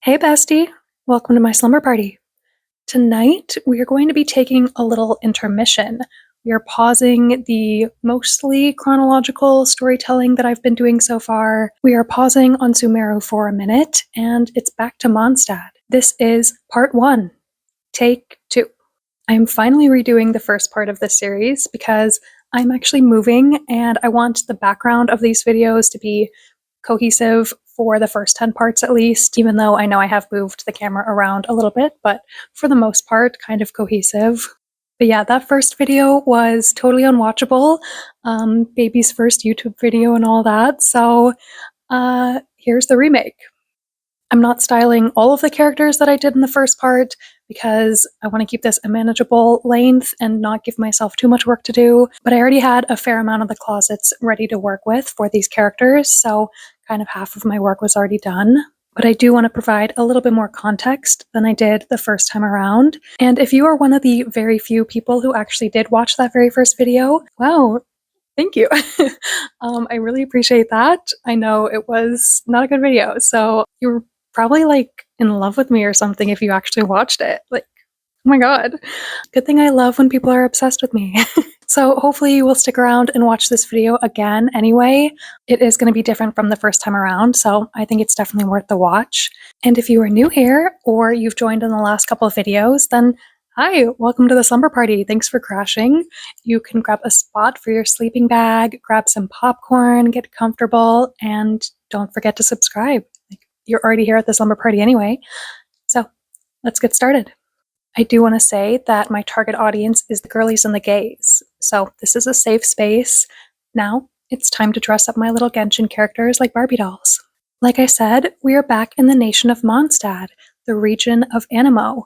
Hey bestie, welcome to my slumber party. Tonight we are going to be taking a little intermission. We are pausing the mostly chronological storytelling that I've been doing so far. We are pausing on Sumeru for a minute, and it's back to Mondstadt. This is part 1, take 2. I am finally redoing the first part of this series because I'm actually moving and I want the background of these videos to be cohesive for the first 10 parts at least, even though I know I have moved the camera around a little bit, but for the most part, kind of cohesive. But yeah, that first video was totally unwatchable. Baby's first YouTube video and all that, so here's the remake. I'm not styling all of the characters that I did in the first part because I want to keep this a manageable length and not give myself too much work to do, but I already had a fair amount of the closets ready to work with for these characters, so kind of half of my work was already done. But I do want to provide a little bit more context than I did the first time around. And if you are one of the very few people who actually did watch that very first video, wow, thank you. I really appreciate that. I know it was not a good video, so you're probably like in love with me or something if you actually watched it. Like, oh my god. Good thing I love when people are obsessed with me. So hopefully you will stick around and watch this video again anyway. It is going to be different from the first time around, so I think it's definitely worth the watch. And if you are new here or you've joined in the last couple of videos, then hi, welcome to the slumber party. Thanks for crashing. You can grab a spot for your sleeping bag, grab some popcorn, get comfortable, and don't forget to subscribe. You're already here at the slumber party anyway. So let's get started. I do want to say that my target audience is the girlies and the gays. So this is a safe space. Now it's time to dress up my little Genshin characters like Barbie dolls. Like I said, we are back in the nation of Mondstadt, the region of Animo.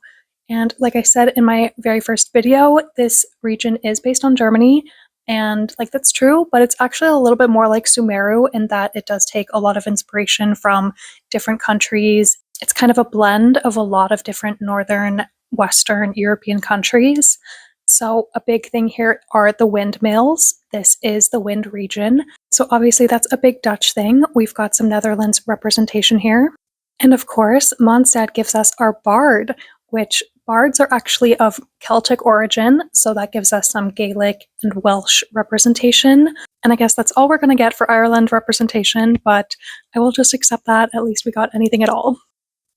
And like I said in my very first video, this region is based on Germany. And like that's true, but it's actually a little bit more like Sumeru in that it does take a lot of inspiration from different countries. It's kind of a blend of a lot of different northern, Western European countries. So a big thing here are the windmills. This is the wind region. So obviously that's a big Dutch thing. We've got some Netherlands representation here. And of course, Mondstadt gives us our bard, which bards are actually of Celtic origin, so that gives us some Gaelic and Welsh representation. And I guess that's all we're going to get for Ireland representation, but I will just accept that. At least we got anything at all.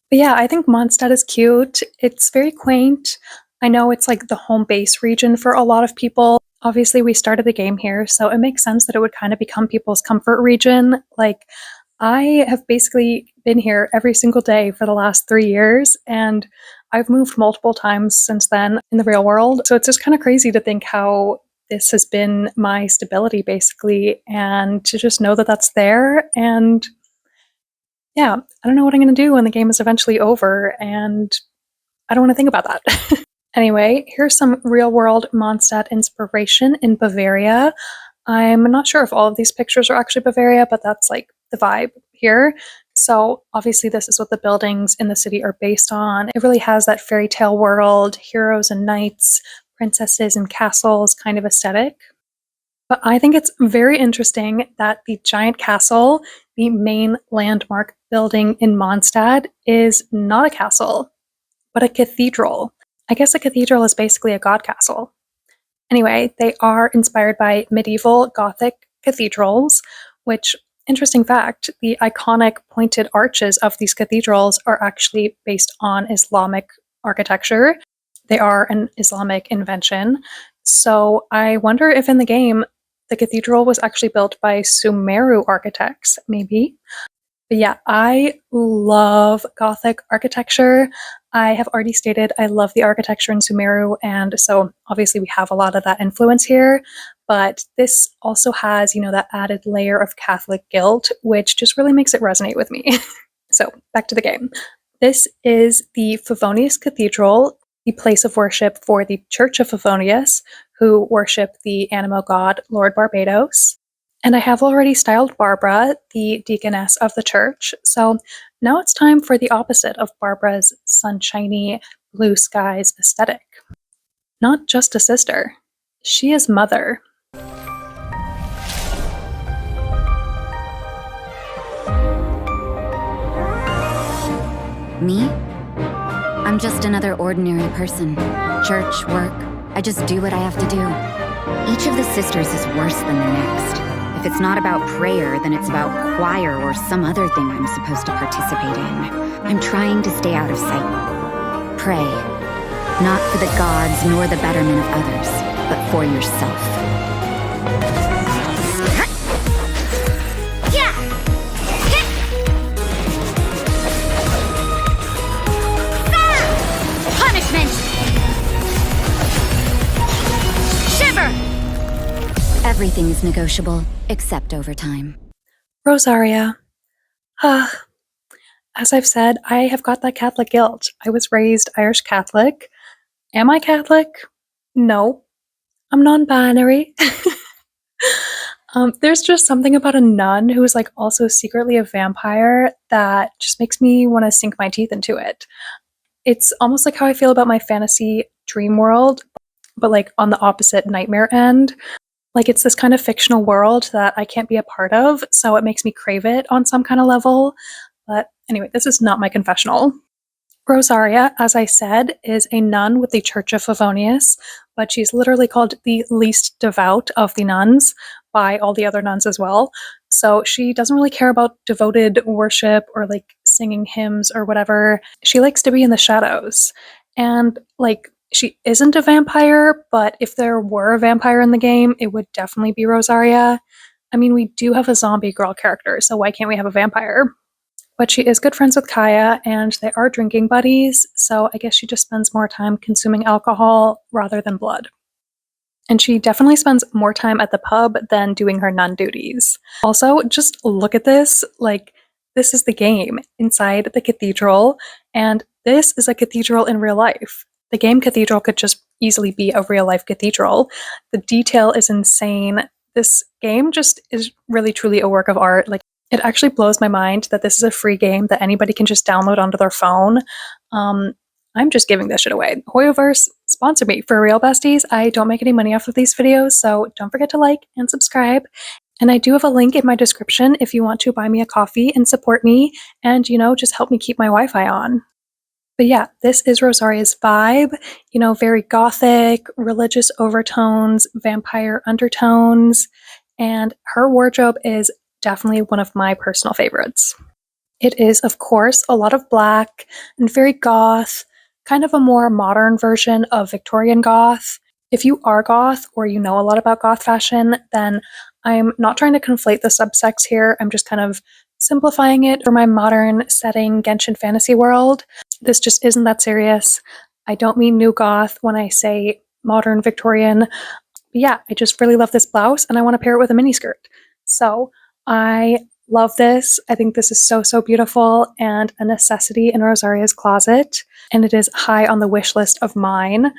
But yeah, I think Mondstadt is cute. It's very quaint. I know it's like the home base region for a lot of people. Obviously, we started the game here, so it makes sense that it would kind of become people's comfort region. Like, I have basically been here every single day for the last 3 years, and I've moved multiple times since then in the real world. So it's just kind of crazy to think how this has been my stability, basically, and to just know that that's there. And yeah, I don't know what I'm going to do when the game is eventually over, and I don't want to think about that. Anyway, here's some real-world Mondstadt inspiration in Bavaria. I'm not sure if all of these pictures are actually Bavaria, but that's like the vibe here. So obviously this is what the buildings in the city are based on. It really has that fairy tale world, heroes and knights, princesses and castles kind of aesthetic. But I think it's very interesting that the giant castle, the main landmark building in Mondstadt, is not a castle, but a cathedral. I guess a cathedral is basically a god castle. Anyway, they are inspired by medieval Gothic cathedrals, which, interesting fact, the iconic pointed arches of these cathedrals are actually based on Islamic architecture. They are an Islamic invention. So I wonder if in the game, the cathedral was actually built by Sumeru architects, maybe. But yeah, I love Gothic architecture. I have already stated I love the architecture in Sumeru, and so obviously we have a lot of that influence here, but this also has, that added layer of Catholic guilt, which just really makes it resonate with me. So, back to the game. This is the Favonius Cathedral, the place of worship for the Church of Favonius, who worship the Animo god Lord Barbados. And I have already styled Barbara, the deaconess of the church, so now it's time for the opposite of Barbara's sunshiny blue skies aesthetic. Not just a sister, she is mother. Me? I'm just another ordinary person. Church, work, I just do what I have to do. Each of the sisters is worse than the next. If it's not about prayer, then it's about choir or some other thing I'm supposed to participate in. I'm trying to stay out of sight. Pray. Not for the gods nor the betterment of others, but for yourself. Punishment! Shiver! Everything is negotiable, except overtime. Rosaria. As I've said, I have got that Catholic guilt. I was raised Irish Catholic. Am I Catholic? No. I'm non-binary. There's just something about a nun who is like also secretly a vampire that just makes me want to sink my teeth into it. It's almost like how I feel about my fantasy dream world, but like on the opposite nightmare end. Like it's this kind of fictional world that I can't be a part of, so it makes me crave it on some kind of level. But anyway, this is not my confessional. Rosaria, as I said, is a nun with the Church of Favonius, but she's literally called the least devout of the nuns by all the other nuns as well. So she doesn't really care about devoted worship or like singing hymns or whatever. She likes to be in the shadows. And like, she isn't a vampire, but if there were a vampire in the game, it would definitely be Rosaria. I mean, we do have a zombie girl character, so why can't we have a vampire? But she is good friends with Kaya, and they are drinking buddies, so I guess she just spends more time consuming alcohol rather than blood. And she definitely spends more time at the pub than doing her nun duties. Also, just look at this. Like, this is the game inside the cathedral, and this is a cathedral in real life. The game cathedral could just easily be a real-life cathedral. The detail is insane. This game just is really, truly a work of art. Like, it actually blows my mind that this is a free game that anybody can just download onto their phone. I'm just giving this shit away. Hoyoverse, sponsor me for real, besties. I don't make any money off of these videos, so don't forget to like and subscribe. And I do have a link in my description if you want to buy me a coffee and support me and, you know, just help me keep my Wi-Fi on. But yeah, this is Rosaria's vibe, you know, very gothic, religious overtones, vampire undertones, and her wardrobe is definitely one of my personal favorites. It is, of course, a lot of black and very goth, kind of a more modern version of Victorian goth. If you are goth or you know a lot about goth fashion, then I'm not trying to conflate the subsects here. I'm just kind of simplifying it for my modern setting Genshin fantasy world. This just isn't that serious. I don't mean new goth when I say modern Victorian. But yeah, I just really love this blouse and I want to pair it with a miniskirt. So I love this. I think this is so, so beautiful and a necessity in Rosaria's closet. And it is high on the wish list of mine.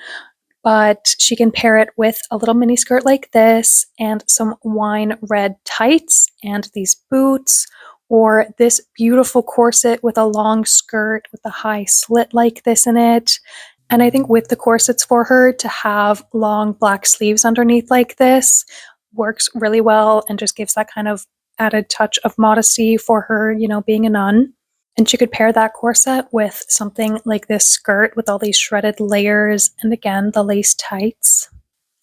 But she can pair it with a little mini skirt like this and some wine red tights and these boots, or this beautiful corset with a long skirt with a high slit like this in it. And I think with the corsets for her to have long black sleeves underneath like this works really well and just gives that kind of added touch of modesty for her, you know, being a nun. And she could pair that corset with something like this skirt with all these shredded layers and again, the lace tights.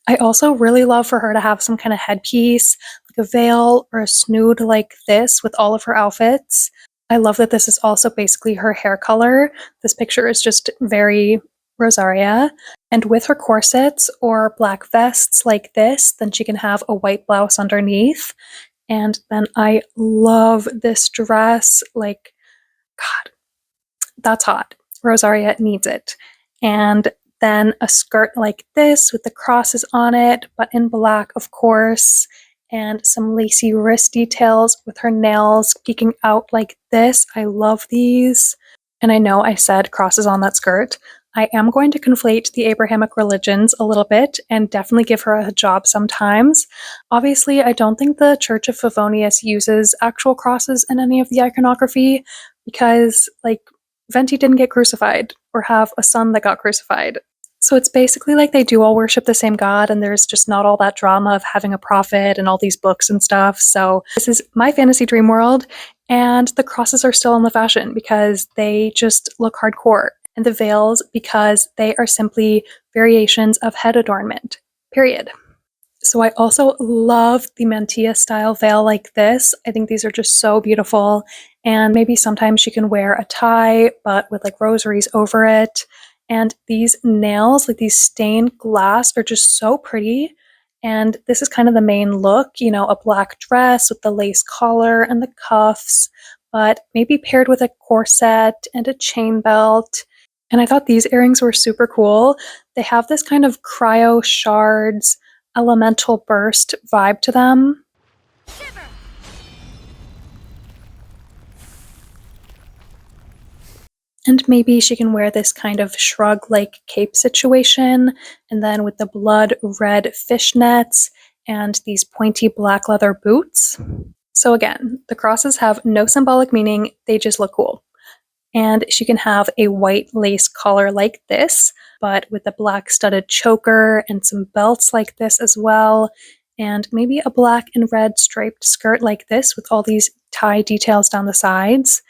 I also really love for her to have some kind of headpiece, like a veil or a snood like this with all of her outfits. I love that this is also basically her hair color. This picture is just very Rosaria. And with her corsets or black vests like this, then she can have a white blouse underneath. And then I love this dress. Like, God, that's hot. Rosaria needs it. And then a skirt like this with the crosses on it, but in black, of course, and some lacy wrist details with her nails peeking out like this. I love these. And I know I said crosses on that skirt. I am going to conflate the Abrahamic religions a little bit and definitely give her a hijab sometimes. Obviously, I don't think the Church of Favonius uses actual crosses in any of the iconography because, like, Venti didn't get crucified or have a son that got crucified. So it's basically like they do all worship the same God and there's just not all that drama of having a prophet and all these books and stuff. So this is my fantasy dream world And the crosses are still in the fashion because they just look hardcore. And the veils because they are simply variations of head adornment, period. So I also love the mantilla style veil like this. I think these are just so beautiful. And maybe sometimes she can wear a tie, but with like rosaries over it. And these nails, like these stained glass, are just so pretty. And this is kind of the main look, a black dress with the lace collar and the cuffs, but maybe paired with a corset and a chain belt. And I thought these earrings were super cool. They have this kind of cryo shards elemental burst vibe to them. And maybe she can wear this kind of shrug like cape situation, and then with the blood red fishnets and these pointy black leather boots. So, again, the crosses have no symbolic meaning, they just look cool. And she can have a white lace collar like this, but with a black studded choker and some belts like this as well. And maybe a black and red striped skirt like this with all these tie details down the sides.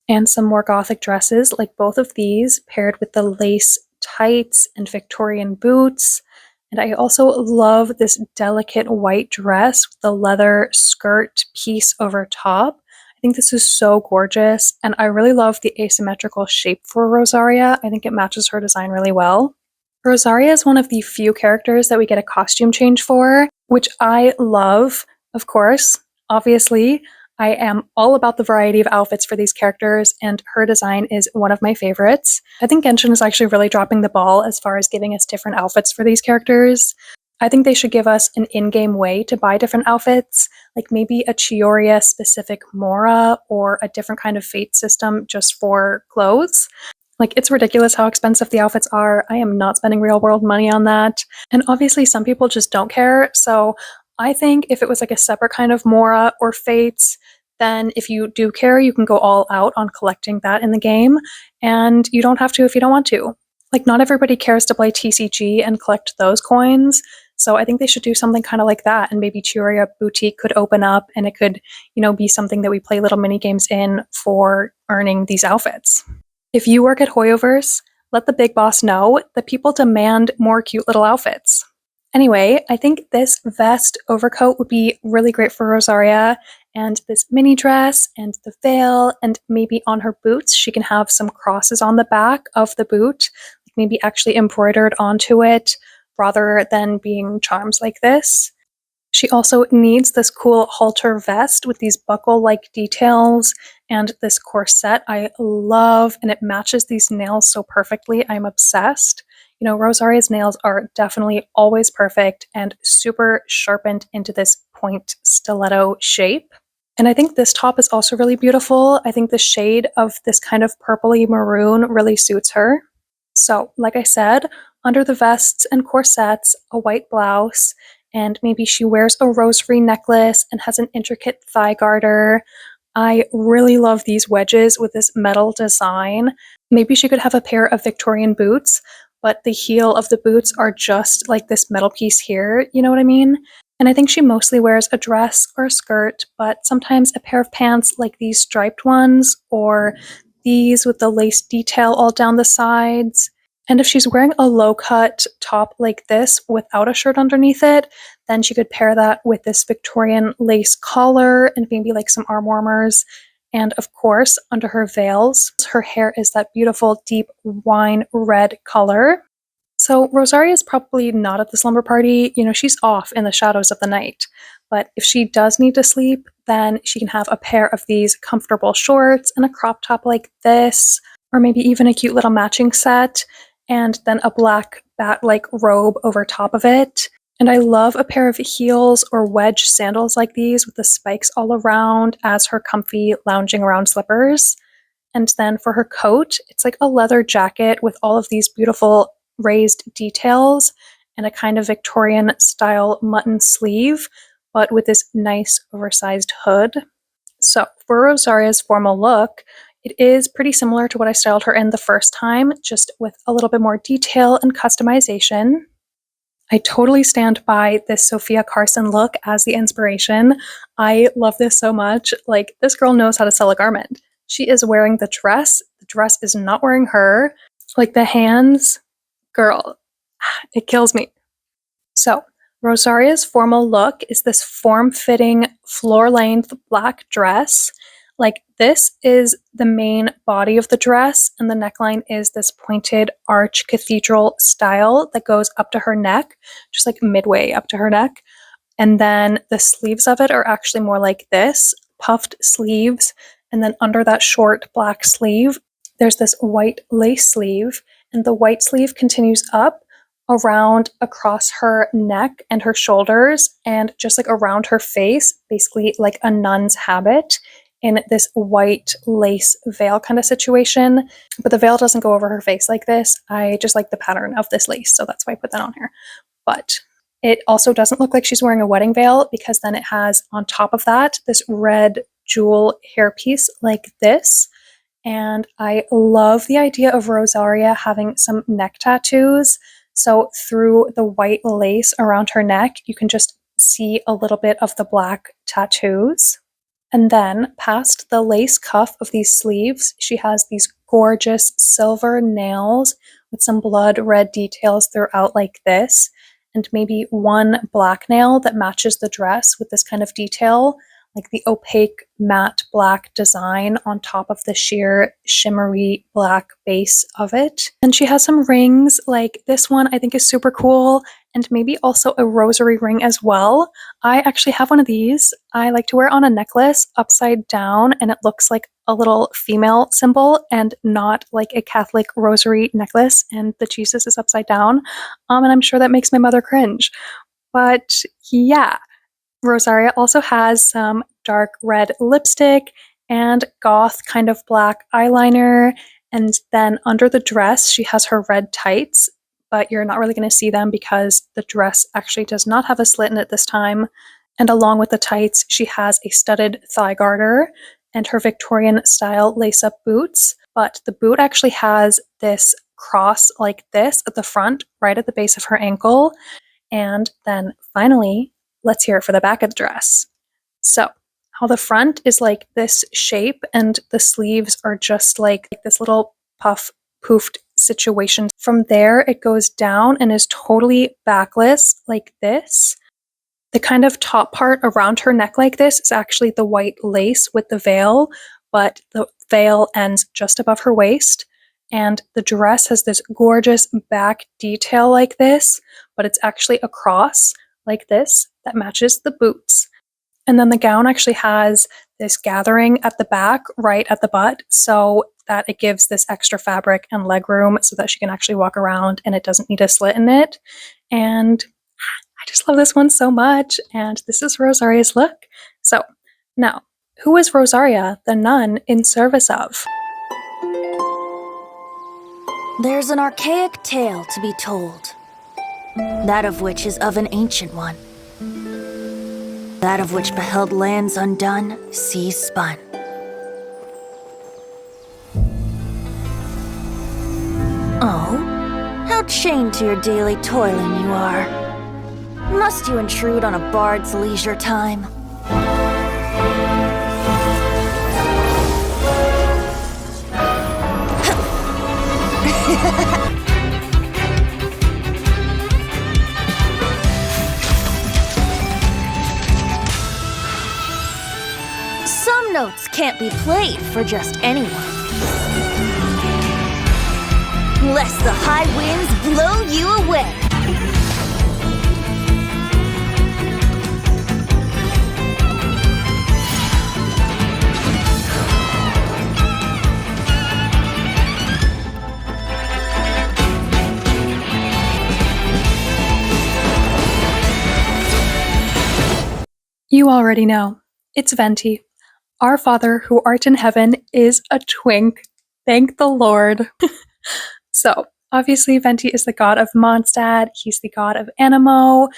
And some more gothic dresses like both of these, paired with the lace tights and Victorian boots. And I also love this delicate white dress with the leather skirt piece over top. I think this is so gorgeous, and I really love the asymmetrical shape for Rosaria. I think it matches her design really well. Rosaria is one of the few characters that we get a costume change for, which I love, of course. Obviously, I am all about the variety of outfits for these characters, and her design is one of my favorites. I think Genshin is actually really dropping the ball as far as giving us different outfits for these characters. I think they should give us an in-game way to buy different outfits, like maybe a Chioria-specific Mora or a different kind of fate system just for clothes. Like, it's ridiculous how expensive the outfits are. I am not spending real world money on that. And obviously, some people just don't care. So I think if it was like a separate kind of Mora or Fates, then if you do care, you can go all out on collecting that in the game. And you don't have to if you don't want to. Like, not everybody cares to play TCG and collect those coins. So I think they should do something kind of like that. And maybe Chioria Boutique could open up and it could, be something that we play little mini games in for earning these outfits. If you work at Hoyoverse, let the big boss know that people demand more cute little outfits. Anyway, I think this vest overcoat would be really great for Rosaria, and this mini dress and the veil, and maybe on her boots she can have some crosses on the back of the boot, maybe actually embroidered onto it rather than being charms like this. She also needs this cool halter vest with these buckle-like details and this corset I love, and it matches these nails so perfectly. I'm obsessed. Rosaria's nails are definitely always perfect and super sharpened into this point stiletto shape. And I think this top is also really beautiful. I think the shade of this kind of purpley maroon really suits her. So, like I said, under the vests and corsets, a white blouse, and maybe she wears a rosary necklace and has an intricate thigh garter. I really love these wedges with this metal design. Maybe she could have a pair of Victorian boots, but the heel of the boots are just like this metal piece here, you know what I mean? And I think she mostly wears a dress or a skirt, but sometimes a pair of pants like these striped ones, or these with the lace detail all down the sides. And if she's wearing a low-cut top like this without a shirt underneath it, then she could pair that with this Victorian lace collar and maybe like some arm warmers. And of course, under her veils, her hair is that beautiful deep wine red color. So Rosaria is probably not at the slumber party. She's off in the shadows of the night. But if she does need to sleep, then she can have a pair of these comfortable shorts and a crop top like this, or maybe even a cute little matching set, and then a black bat-like robe over top of it. And I love a pair of heels or wedge sandals like these with the spikes all around as her comfy lounging around slippers. And then for her coat, it's like a leather jacket with all of these beautiful raised details and a kind of Victorian style mutton sleeve, but with this nice oversized hood. So for Rosaria's formal look, it is pretty similar to what I styled her in the first time, just with a little bit more detail and customization. I totally stand by this Sophia Carson look as the inspiration. I love this so much. Like, this girl knows how to sell a garment. She is wearing the dress is not wearing her. Like, the hands, girl, it kills me. So, Rosaria's formal look is this form fitting, floor length black dress. Like, this is the main body of the dress, and the neckline is this pointed arch cathedral style that goes up to her neck, just like midway up to her neck. And then the sleeves of it are actually more like this puffed sleeves. And then under that short black sleeve, there's this white lace sleeve, and the white sleeve continues up around across her neck and her shoulders and just like around her face, basically like a nun's habit in this white lace veil kind of situation. But the veil doesn't go over her face like this. I just like the pattern of this lace, so that's why I put that on here. But it also doesn't look like she's wearing a wedding veil, because then it has on top of that this red jewel hairpiece like this. And I love the idea of Rosaria having some neck tattoos. So through the white lace around her neck, you can just see a little bit of the black tattoos. And then past the lace cuff of these sleeves, she has these gorgeous silver nails with some blood red details throughout like this, and maybe one black nail that matches the dress with this kind of detail, like the opaque matte black design on top of the sheer shimmery black base of it. And she has some rings, like this one I think is super cool, and maybe also a rosary ring as well. I actually have one of these. I like to wear it on a necklace upside down, and it looks like a little female symbol and not like a Catholic rosary necklace, and the Jesus is upside down. And I'm sure that makes my mother cringe. But yeah, Rosaria also has some dark red lipstick and goth kind of black eyeliner. And then under the dress, she has her red tights, but you're not really going to see them because the dress actually does not have a slit in it this time. And along with the tights, she has a studded thigh garter and her Victorian style lace up boots. But the boot actually has this cross like this at the front, right at the base of her ankle. And then finally, let's hear it for the back of the dress. So, how the front is like this shape and the sleeves are just like this little puff poofed situation. From there, it goes down and is totally backless like this. The kind of top part around her neck like this is actually the white lace with the veil, but the veil ends just above her waist. And the dress has this gorgeous back detail like this, but it's actually a cross like this that matches the boots. And then the gown actually has this gathering at the back, right at the butt, so that it gives this extra fabric and leg room so that she can actually walk around and it doesn't need a slit in it. And I just love this one so much, and this is Rosaria's look. So, now, who is Rosaria, the nun, in service of? There's an archaic tale to be told, that of which is of an ancient one, that of which beheld lands undone, seas spun. Oh, how chained to your daily toiling you are. Must you intrude on a bard's leisure time? Some notes can't be played for just anyone, lest the high winds blow you away. You already know. It's Venti. Our Father who art in heaven is a twink. Thank the Lord. So, obviously, Venti is the god of Mondstadt. He's the god of Animo,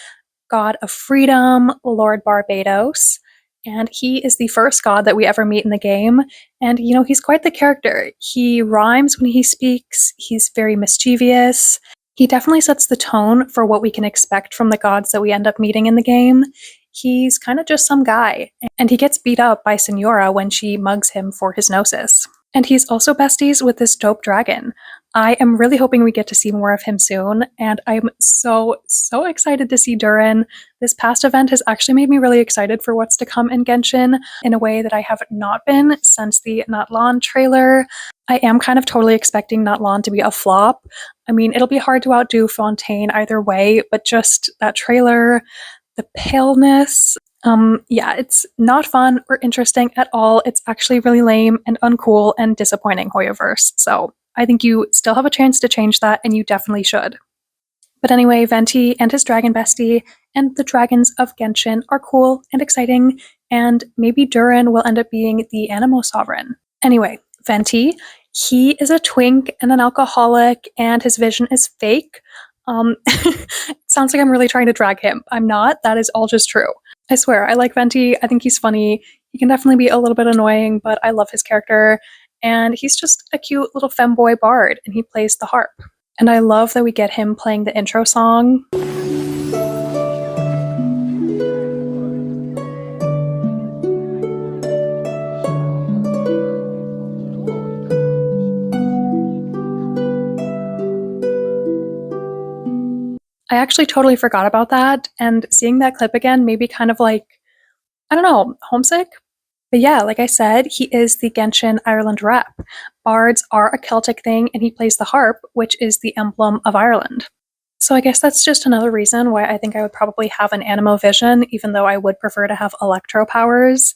god of freedom, Lord Barbados. And he is the first god that we ever meet in the game. And, he's quite the character. He rhymes when he speaks. He's very mischievous. He definitely sets the tone for what we can expect from the gods that we end up meeting in the game. He's kind of just some guy, and he gets beat up by Signora when she mugs him for his gnosis. And he's also besties with this dope dragon. I am really hoping we get to see more of him soon, and I'm so excited to see Durin. This past event has actually made me really excited for what's to come in Genshin in a way that I have not been since the Natlan trailer. I am kind of totally expecting Natlan to be a flop. I mean, it'll be hard to outdo Fontaine either way, but just that trailer, the paleness, yeah, it's not fun or interesting at all. It's actually really lame and uncool and disappointing, Hoyoverse. So I think you still have a chance to change that, and you definitely should. But anyway, Venti and his dragon bestie and the dragons of Genshin are cool and exciting, and maybe Durin will end up being the Animo Sovereign. Anyway, Venti, he is a twink and an alcoholic, and his vision is fake. It sounds like I'm really trying to drag him. I'm not. That is all just true. I swear, I like Venti. I think he's funny. He can definitely be a little bit annoying, but I love his character. And he's just a cute little femboy bard, and he plays the harp. And I love that we get him playing the intro song. I actually totally forgot about that, and seeing that clip again made me kind of like, I don't know, homesick? But yeah, like I said, he is the Genshin Ireland rep. Bards are a Celtic thing, and he plays the harp, which is the emblem of Ireland. So I guess that's just another reason why I think I would probably have an Animo vision, even though I would prefer to have electro powers.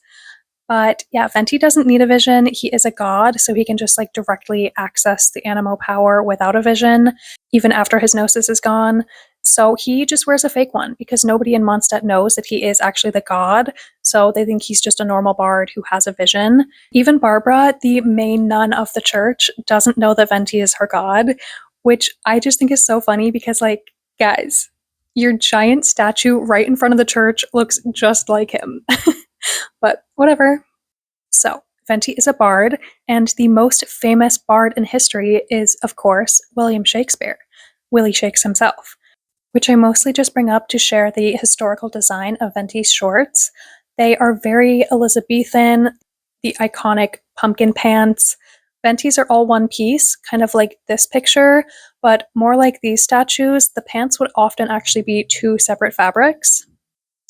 But yeah, Venti doesn't need a vision. He is a god, so he can just like directly access the Animo power without a vision, even after his gnosis is gone. So he just wears a fake one because nobody in Mondstadt knows that he is actually the god, so they think he's just a normal bard who has a vision. Even Barbara, the main nun of the church, doesn't know that Venti is her god, which I just think is so funny because, like, guys, your giant statue right in front of the church looks just like him. But whatever. So, Venti is a bard, and the most famous bard in history is, of course, William Shakespeare, Willie Shakes himself, which I mostly just bring up to share the historical design of Venti's shorts. They are very Elizabethan, the iconic pumpkin pants. Venti's are all one piece, kind of like this picture, but more like these statues, the pants would often actually be two separate fabrics.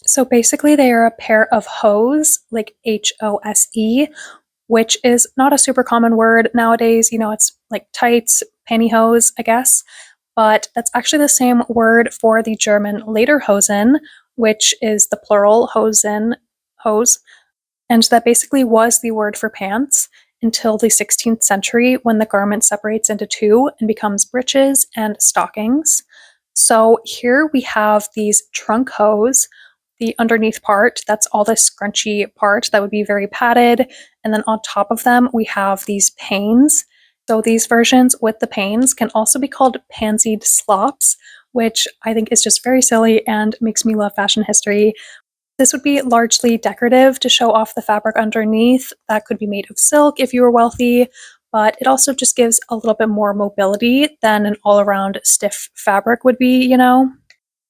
So basically, they are a pair of hose, like HOSE, which is not a super common word nowadays. You know, it's like tights, pantyhose, I guess. But that's actually the same word for the German Lederhosen, which is the plural Hosen, hose. And that basically was the word for pants until the 16th century when the garment separates into two and becomes breeches and stockings. So here we have these trunk hose. The underneath part, that's all this scrunchy part that would be very padded. And then on top of them, we have these panes. So these versions with the panes can also be called pansied slops, which I think is just very silly and makes me love fashion history. This would be largely decorative to show off the fabric underneath. That could be made of silk if you were wealthy, but it also just gives a little bit more mobility than an all-around stiff fabric would be, you know?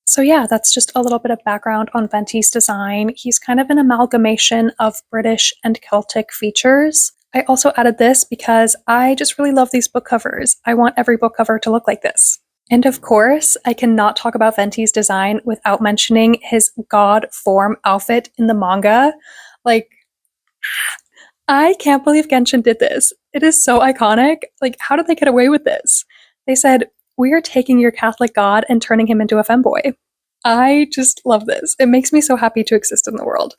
So yeah, that's just a little bit of background on Venti's design. He's kind of an amalgamation of British and Celtic features. I also added this because I just really love these book covers. I want every book cover to look like this. And of course, I cannot talk about Venti's design without mentioning his god form outfit in the manga. Like, I can't believe Genshin did this. It is so iconic. Like, how did they get away with this? They said, "We are taking your Catholic god and turning him into a femboy." I just love this. It makes me so happy to exist in the world.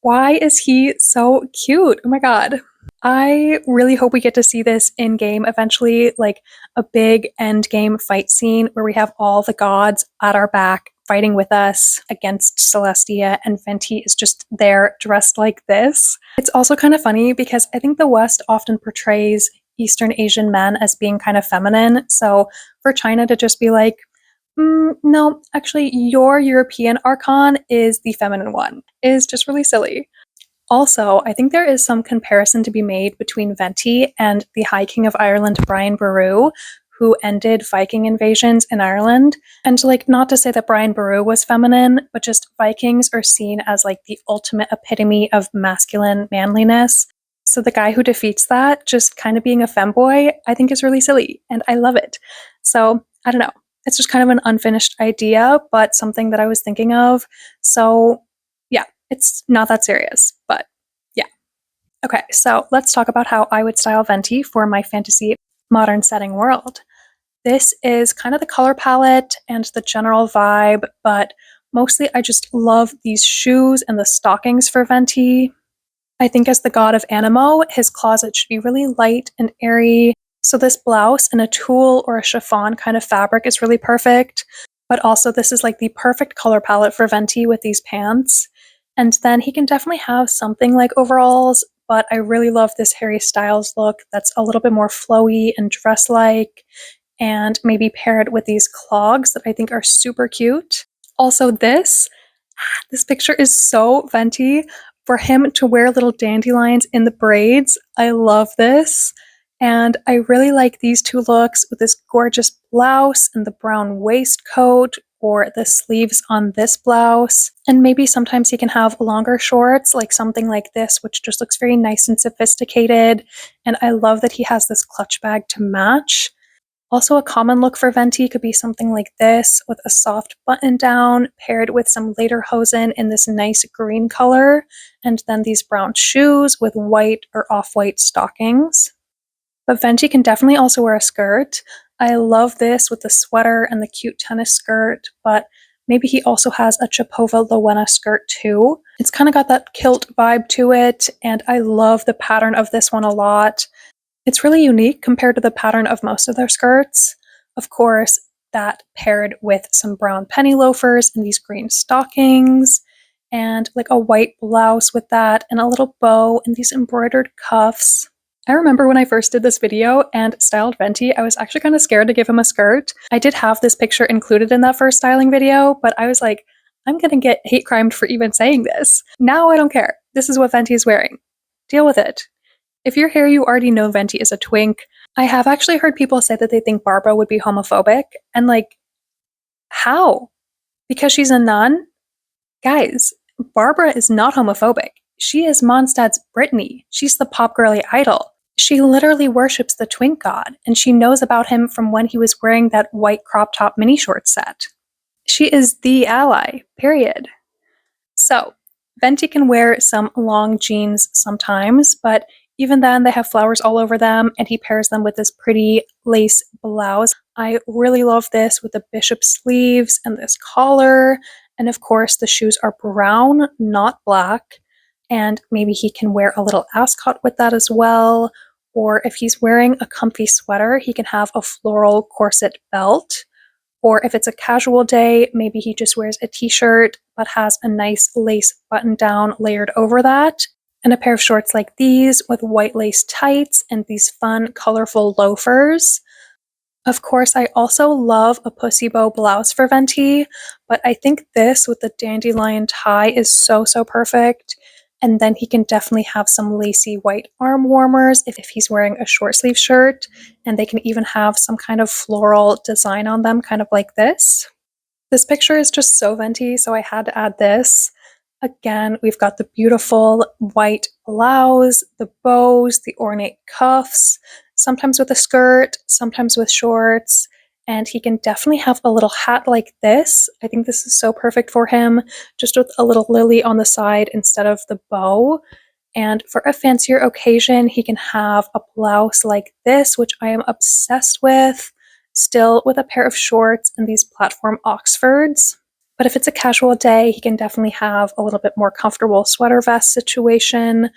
Why is he so cute? Oh my god. I really hope we get to see this in game eventually, like a big end game fight scene where we have all the gods at our back fighting with us against Celestia, and Venti is just there dressed like this. It's also kind of funny because I think the West often portrays Eastern Asian men as being kind of feminine, so for China to just be like, no, actually, your European Archon is the feminine one, is just really silly. Also, I think there is some comparison to be made between Venti and the High King of Ireland, Brian Boru, who ended Viking invasions in Ireland. And like, not to say that Brian Boru was feminine, but just Vikings are seen as like the ultimate epitome of masculine manliness. So the guy who defeats that, just kind of being a femboy, I think is really silly, and I love it. So I don't know. It's just kind of an unfinished idea, but something that I was thinking of. So yeah, it's not that serious, but yeah. Okay, so let's talk about how I would style Venti for my fantasy modern setting world. This is kind of the color palette and the general vibe, but mostly I just love these shoes and the stockings for Venti. I think as the god of animo, his closet should be really light and airy. So this blouse in a tulle or a chiffon kind of fabric is really perfect. But also this is like the perfect color palette for Venti with these pants. And then he can definitely have something like overalls, but I really love this Harry Styles look that's a little bit more flowy and dress-like, and maybe pair it with these clogs that I think are super cute. Also this picture is so Venti. For him to wear little dandelions in the braids, I love this. And I really like these two looks with this gorgeous blouse and the brown waistcoat, or the sleeves on this blouse. And maybe sometimes he can have longer shorts, like something like this, which just looks very nice and sophisticated. And I love that he has this clutch bag to match. Also, a common look for Venti could be something like this, with a soft button down paired with some lederhosen in this nice green color, and then these brown shoes with white or off-white stockings. But Venti can definitely also wear a skirt. I love this with the sweater and the cute tennis skirt, but maybe he also has a Chapova Lowena skirt too. It's kind of got that kilt vibe to it, and I love the pattern of this one a lot. It's really unique compared to the pattern of most of their skirts. Of course, that paired with some brown penny loafers and these green stockings, and like a white blouse with that, and a little bow and these embroidered cuffs. I remember when I first did this video and styled Venti, I was actually kind of scared to give him a skirt. I did have this picture included in that first styling video, but I was like, I'm gonna get hate crimed for even saying this. Now I don't care. This is what Venti is wearing. Deal with it. If you're here, you already know Venti is a twink. I have actually heard people say that they think Barbara would be homophobic, and like, how? Because she's a nun? Guys, Barbara is not homophobic. She is Mondstadt's Brittany. She's the pop girly idol. She literally worships the twink god, and she knows about him from when he was wearing that white crop top mini short set. She is the ally, period. So, Venti can wear some long jeans sometimes, but even then, they have flowers all over them, and he pairs them with this pretty lace blouse. I really love this with the bishop sleeves and this collar. And of course, the shoes are brown, not black. And maybe he can wear a little ascot with that as well. Or if he's wearing a comfy sweater, he can have a floral corset belt. Or if it's a casual day, maybe he just wears a t-shirt but has a nice lace button down layered over that, and a pair of shorts like these with white lace tights and these fun, colorful loafers. Of course, I also love a pussy bow blouse for Venti, but I think this with the dandelion tie is so, so perfect. And then he can definitely have some lacy white arm warmers if he's wearing a short sleeve shirt, and they can even have some kind of floral design on them, kind of like this. This picture is just so Venti, so I had to add this. Again, we've got the beautiful white blouse, the bows, the ornate cuffs, sometimes with a skirt, sometimes with shorts, and he can definitely have a little hat like this. I think this is so perfect for him, just with a little lily on the side instead of the bow. And for a fancier occasion, he can have a blouse like this, which I am obsessed with, still with a pair of shorts and these platform Oxfords. But if it's a casual day, he can definitely have a little bit more comfortable sweater vest situation.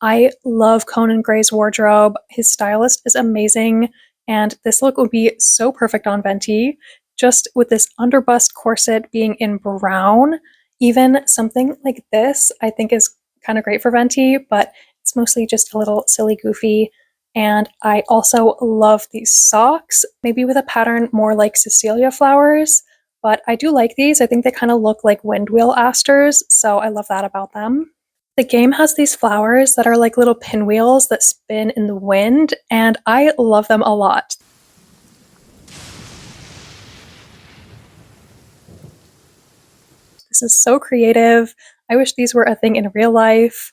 I love Conan Gray's wardrobe. His stylist is amazing, and this look would be so perfect on Venti, just with this underbust corset being in brown. Even something like this I think is kind of great for Venti, but it's mostly just a little silly goofy. And I also love these socks, maybe with a pattern more like Cecilia flowers. But I do like these. I think they kind of look like windwheel asters, so I love that about them. The game has these flowers that are like little pinwheels that spin in the wind, and I love them a lot. This is so creative. I wish these were a thing in real life.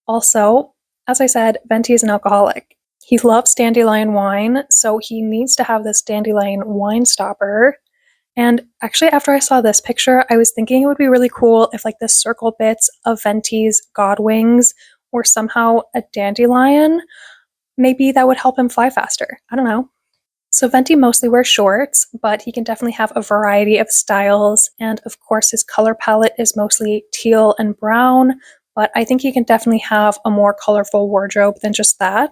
Also, as I said, Venti is an alcoholic. He loves dandelion wine, so he needs to have this dandelion wine stopper. And actually, after I saw this picture, I was thinking it would be really cool if like the circle bits of Venti's god wings were somehow a dandelion. Maybe that would help him fly faster. I don't know. So Venti mostly wears shorts, but he can definitely have a variety of styles. And of course, his color palette is mostly teal and brown, but I think he can definitely have a more colorful wardrobe than just that.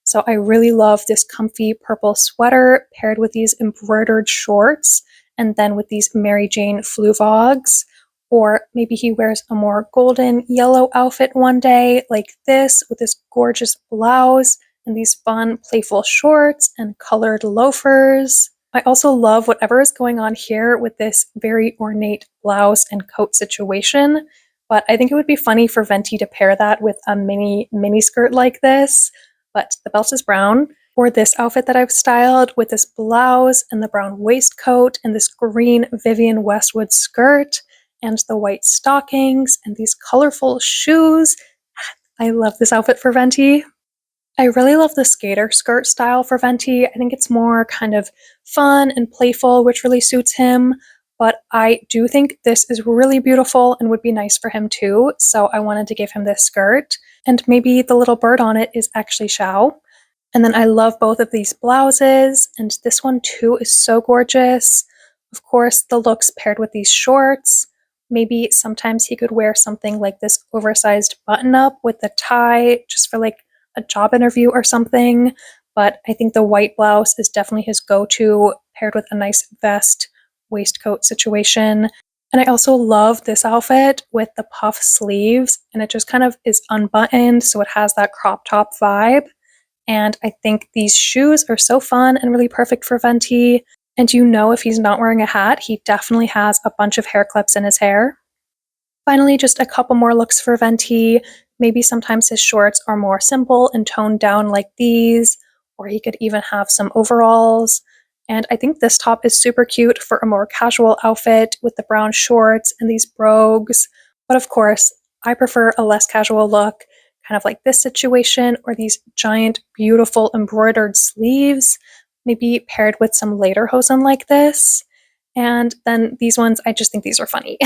So I really love this comfy purple sweater paired with these embroidered shorts, and then with these Mary Jane fluvogs. Or maybe he wears a more golden yellow outfit one day, like this, with this gorgeous blouse and these fun, playful shorts and colored loafers. I also love whatever is going on here with this very ornate blouse and coat situation, but I think it would be funny for Venti to pair that with a mini skirt like this, but the belt is brown. For this outfit that I've styled with this blouse and the brown waistcoat and this green Vivienne Westwood skirt and the white stockings and these colorful shoes. I love this outfit for Venti. I really love the skater skirt style for Venti. I think it's more kind of fun and playful, which really suits him. But I do think this is really beautiful and would be nice for him too. So I wanted to give him this skirt. And maybe the little bird on it is actually Xiao. And then I love both of these blouses. And this one too is so gorgeous. Of course, the looks paired with these shorts. Maybe sometimes he could wear something like this oversized button up with the tie just for like a job interview or something, but I think the white blouse is definitely his go-to, paired with a nice vest waistcoat situation. And I also love this outfit with the puff sleeves, and it just kind of is unbuttoned, so it has that crop top vibe. And I think these shoes are so fun and really perfect for Venti. And you know, if he's not wearing a hat, he definitely has a bunch of hair clips in his hair. Finally, just a couple more looks for Venti. Maybe sometimes his shorts are more simple and toned down like these, or he could even have some overalls. And I think this top is super cute for a more casual outfit with the brown shorts and these brogues. But of course, I prefer a less casual look, kind of like this situation, or these giant, beautiful embroidered sleeves, maybe paired with some lederhosen like this. And then these ones, I just think these are funny.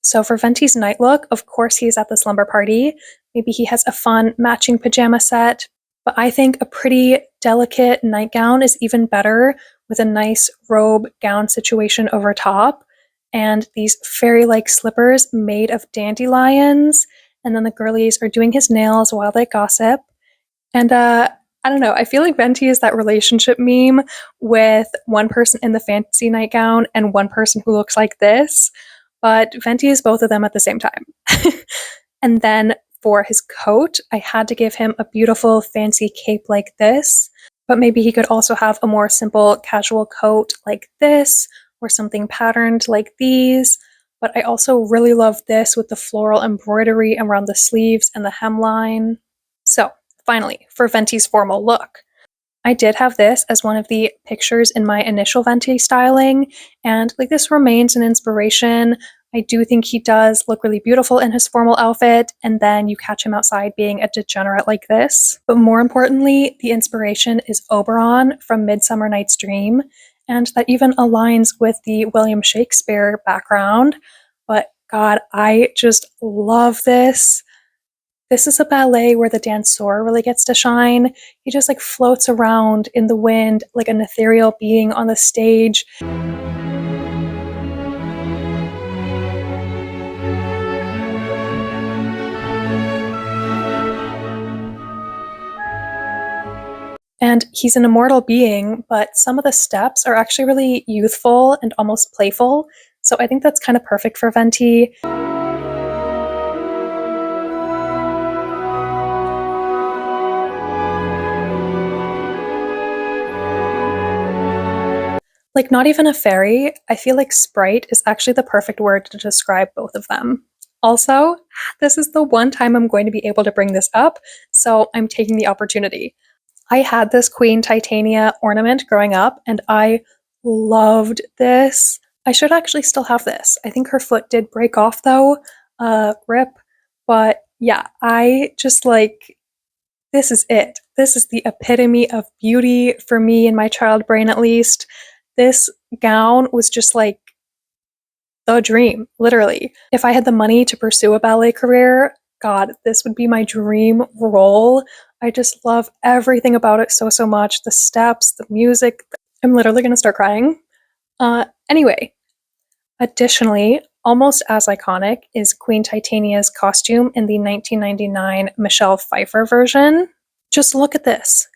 So for Venti's night look, of course he's at the slumber party. Maybe he has a fun matching pajama set, but I think a pretty delicate nightgown is even better with a nice robe gown situation over top and these fairy-like slippers made of dandelions. And then the girlies are doing his nails while they gossip. And I don't know, I feel like Venti is that relationship meme with one person in the fancy nightgown and one person who looks like this. But Venti is both of them at the same time. And then for his coat, I had to give him a beautiful fancy cape like this, but maybe he could also have a more simple casual coat like this, or something patterned like these. But I also really love this with the floral embroidery around the sleeves and the hemline. So finally, for Venti's formal look. I did have this as one of the pictures in my initial Venti styling, and like this remains an inspiration. I do think he does look really beautiful in his formal outfit, and then you catch him outside being a degenerate like this. But more importantly, the inspiration is Oberon from Midsummer Night's Dream, and that even aligns with the William Shakespeare background. But God, I just love this. This is a ballet where the danseur really gets to shine. He just like floats around in the wind like an ethereal being on the stage. And he's an immortal being, but some of the steps are actually really youthful and almost playful. So I think that's kind of perfect for Venti. Like, not even a fairy, I feel like sprite is actually the perfect word to describe both of them. Also, this is the one time I'm going to be able to bring this up, so I'm taking the opportunity. I had this Queen Titania ornament growing up, and I loved this. I should actually still have this. I think her foot did break off though, rip. But yeah, I just like, this is it. This is the epitome of beauty for me in my child brain, at least. This gown was just like the dream, literally. If I had the money to pursue a ballet career, God, this would be my dream role. I just love everything about it so, so much. The steps, the music. I'm literally gonna start crying. Anyway, additionally, almost as iconic is Queen Titania's costume in the 1999 Michelle Pfeiffer version. Just look at this.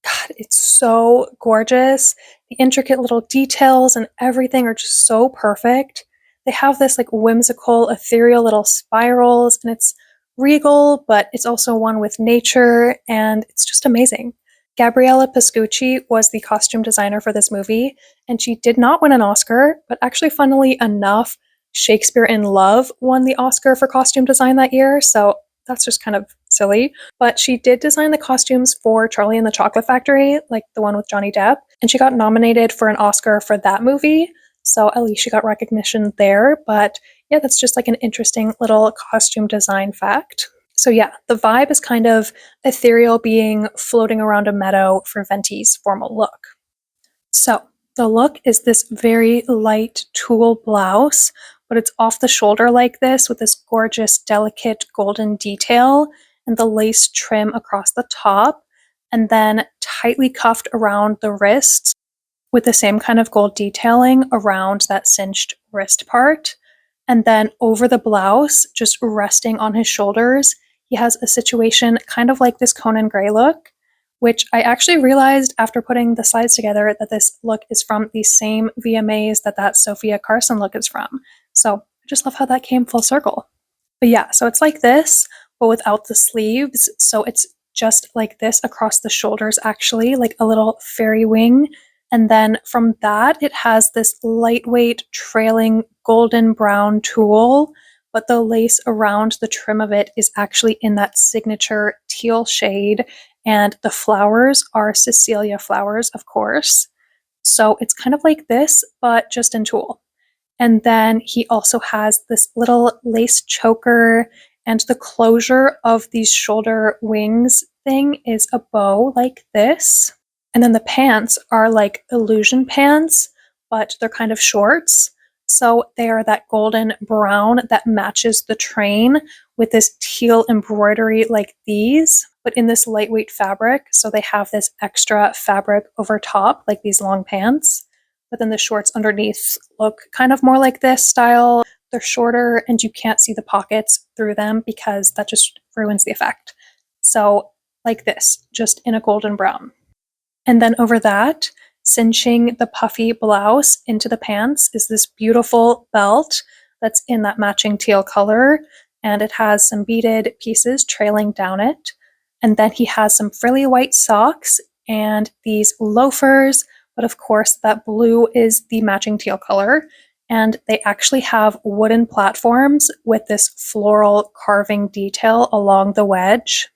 God, it's so gorgeous. The intricate little details and everything are just so perfect. They have this like whimsical, ethereal little spirals, and it's regal, but it's also one with nature, and it's just amazing. Gabriella Pascucci was the costume designer for this movie, and she did not win an Oscar, but actually, funnily enough, Shakespeare in Love won the Oscar for costume design that year, so that's just kind of silly. But she did design the costumes for Charlie and the Chocolate Factory, like the one with Johnny Depp, and she got nominated for an Oscar for that movie, so at least she got recognition there. But yeah, that's just like an interesting little costume design fact. So yeah, the vibe is kind of ethereal being floating around a meadow for Venti's formal look. So the look is this very light tulle blouse, but it's off the shoulder like this with this gorgeous, delicate golden detail and the lace trim across the top, and then tightly cuffed around the wrists with the same kind of gold detailing around that cinched wrist part. And then over the blouse, just resting on his shoulders, he has a situation kind of like this Conan Gray look, which I actually realized after putting the slides together that this look is from the same VMAs that Sophia Carson look is from. So I just love how that came full circle. But yeah, so it's like this, but without the sleeves. So it's just like this across the shoulders, actually, like a little fairy wing. And then from that, it has this lightweight, trailing golden brown tulle, but the lace around the trim of it is actually in that signature teal shade. And the flowers are Cecilia flowers, of course. So it's kind of like this, but just in tulle. And then he also has this little lace choker, and the closure of these shoulder wings thing is a bow like this. And then the pants are like illusion pants, but they're kind of shorts. So they are that golden brown that matches the train with this teal embroidery like these, but in this lightweight fabric. So they have this extra fabric over top, like these long pants. But then the shorts underneath look kind of more like this style. They're shorter and you can't see the pockets through them because that just ruins the effect. So like this, just in a golden brown. And then over that, cinching the puffy blouse into the pants is this beautiful belt that's in that matching teal color, and it has some beaded pieces trailing down it. And then he has some frilly white socks and these loafers, but of course that blue is the matching teal color. And they actually have wooden platforms with this floral carving detail along the wedge.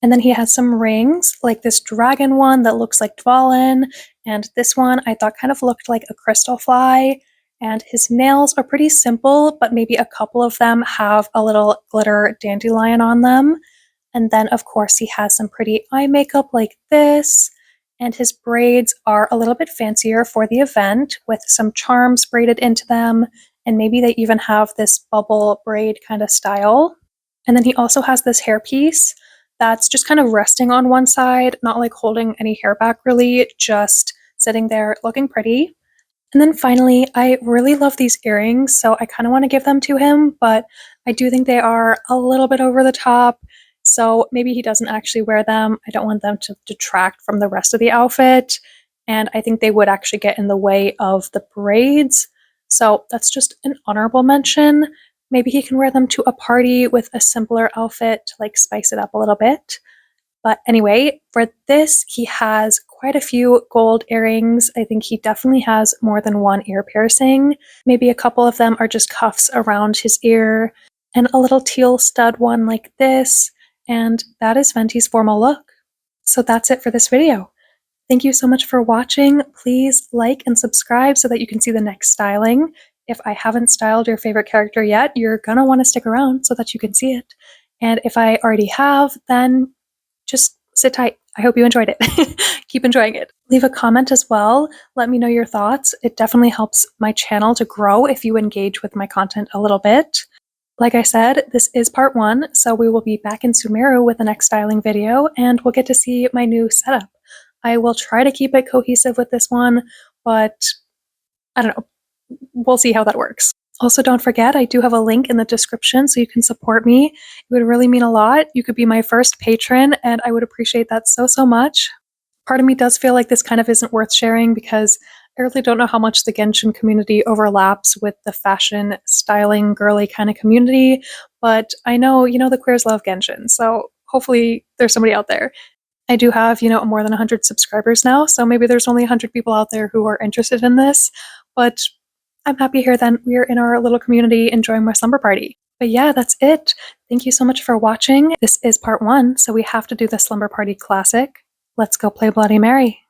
And then he has some rings, like this dragon one that looks like Dvalin, and this one I thought kind of looked like a crystal fly. And his nails are pretty simple, but maybe a couple of them have a little glitter dandelion on them. And then, of course, he has some pretty eye makeup like this. And his braids are a little bit fancier for the event with some charms braided into them. And maybe they even have this bubble braid kind of style. And then he also has this hairpiece that's just kind of resting on one side, not like holding any hair back really, just sitting there looking pretty. And then finally, I really love these earrings, so I kind of want to give them to him, but I do think they are a little bit over the top. So maybe he doesn't actually wear them. I don't want them to detract from the rest of the outfit. And I think they would actually get in the way of the braids. So that's just an honorable mention. Maybe he can wear them to a party with a simpler outfit to like spice it up a little bit. But anyway, for this, he has quite a few gold earrings. I think he definitely has more than one ear piercing. Maybe a couple of them are just cuffs around his ear, and a little teal stud one like this. And that is Venti's formal look. So that's it for this video. Thank you so much for watching. Please like and subscribe so that you can see the next styling. If I haven't styled your favorite character yet, you're gonna want to stick around so that you can see it. And if I already have, then just sit tight. I hope you enjoyed it. Keep enjoying it. Leave a comment as well. Let me know your thoughts. It definitely helps my channel to grow if you engage with my content a little bit. Like I said, this is part 1, so we will be back in Sumeru with the next styling video, and we'll get to see my new setup. I will try to keep it cohesive with this one, but I don't know. We'll see how that works. Also, don't forget, I do have a link in the description so you can support me. It would really mean a lot. You could be my first patron, and I would appreciate that so much. Part of me does feel like this kind of isn't worth sharing because I really don't know how much the Genshin community overlaps with the fashion, styling, girly kind of community, but I know, the queers love Genshin, so hopefully there's somebody out there. I do have, more than 100 subscribers now, so maybe there's only 100 people out there who are interested in this, but I'm happy here then. We're in our little community enjoying my slumber party. But yeah, that's it. Thank you so much for watching. This is part 1, so we have to do the slumber party classic. Let's go play Bloody Mary.